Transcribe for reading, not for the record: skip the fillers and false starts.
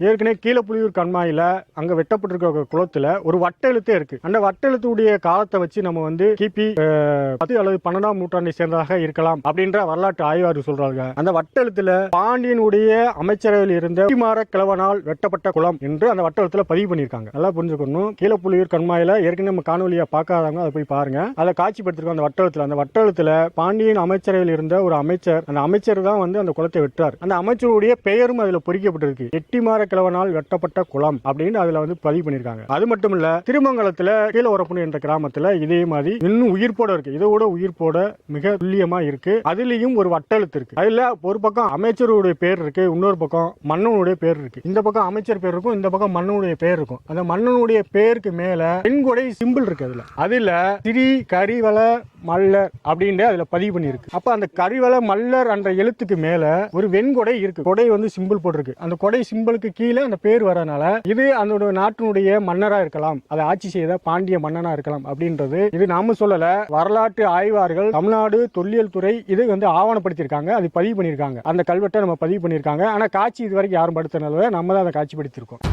ஏற்கனவே கீழப்புலியூர் கண்மாயில அங்க வெட்டப்பட்டிருக்க குளத்துல ஒரு வட்ட எழுத்தே இருக்கு. அந்த வட்ட எழுத்துடைய காலத்தை வச்சு நம்ம வந்து கிபி 10 அல்லது 12ஆம் நூற்றாண்டை சேர்ந்ததாக இருக்கலாம் அப்படின்ற வரலாற்று ஆய்வாளர் சொல்றாங்க. அந்த வட்ட எழுத்துல பாண்டியனுடைய அமைச்சரவையில் இருந்த வெற்றிமாற கிழவனால் வெட்டப்பட்ட குளம் என்று அந்த வட்ட எழுத்துல பதிவு பண்ணிருக்காங்க. நல்லா புரிஞ்சுக்கணும். கீழப்புலியூர் கண்மாயில ஏற்கனவே நம்ம காணொலியா பார்க்காதவங்க அதை போய் பாருங்க. அதை காட்சிப்படுத்திருக்கோம். அந்த வட்ட எழுத்துல அந்த வட்ட எழுத்துல பாண்டியன் அமைச்சரவையில் இருந்த ஒரு அமைச்சர், அந்த அமைச்சர் தான் வந்து அந்த குளத்தை வெட்டார். அந்த அமைச்சருடைய பெயரும் அதுல பொறிக்கப்பட்டிருக்கு. வெற்றிமாற கிழவனால் வெட்டப்பட்ட குளம் அப்படின்னு அதுல வந்து பதிவு பண்ணிருக்காங்க. அது மட்டும் இல்ல, திருமங்கலத்துல கீழவரப்புணி என்ற கிராமத்துல இதே மாதிரி இன்னும் உயிர்ப்போட இருக்கு. இதோட உயிர்ப்போட மிக துல்லியமா இருக்கு. அதுலயும் ஒரு வட்டெழுத்து இருக்கு. அதுல ஒரு பக்கம் அமைச்சருடைய பேர் இருக்கு, இன்னொரு பக்கம் மன்னனுடைய பேர் இருக்கு. இந்த பக்கம் அமைச்சர் பேர் இருக்கும், இந்த பக்கம் மன்னனுடைய பேர் இருக்கும். அந்த மன்னனுடைய பேருக்கு மேல வெண்கொடை சிம்பிள் இருக்கு. அதுல ஸ்ரீ கரிவல மல்லர் அப்படின்னு அதுல பதிவு பண்ணிருக்கு. அப்ப அந்த கரிவல மல்லர் என்ற எழுத்துக்கு மேல ஒரு வெண்கொடை இருக்கு. கொடை வந்து சிம்பிள் போட்டிருக்கு. அந்த கொடை சிம்பிளுக்கு கீழே அந்த பேர் வரனால இது அந்த நாட்டினுடைய மன்னரா இருக்கலாம், அதை ஆட்சி செய்த பாண்டிய மன்னனா இருக்கலாம் அப்படின்றது இது நாம சொல்லல. வரலாற்று ஆய்வாளர்கள், தமிழ்நாடு தொல்லியல் துறை இது வந்து ஆவணப்படுத்தியிருக்காங்க. அது பதிவு பண்ணியிருக்காங்க. அந்த கல்வெட்டை நம்ம பதிவு பண்ணியிருக்காங்க. ஆனா காட்சி இது வரைக்கும் யாரும் படுத்தினது நம்ம தான் அதை காட்சிப்படுத்தியிருக்கோம்.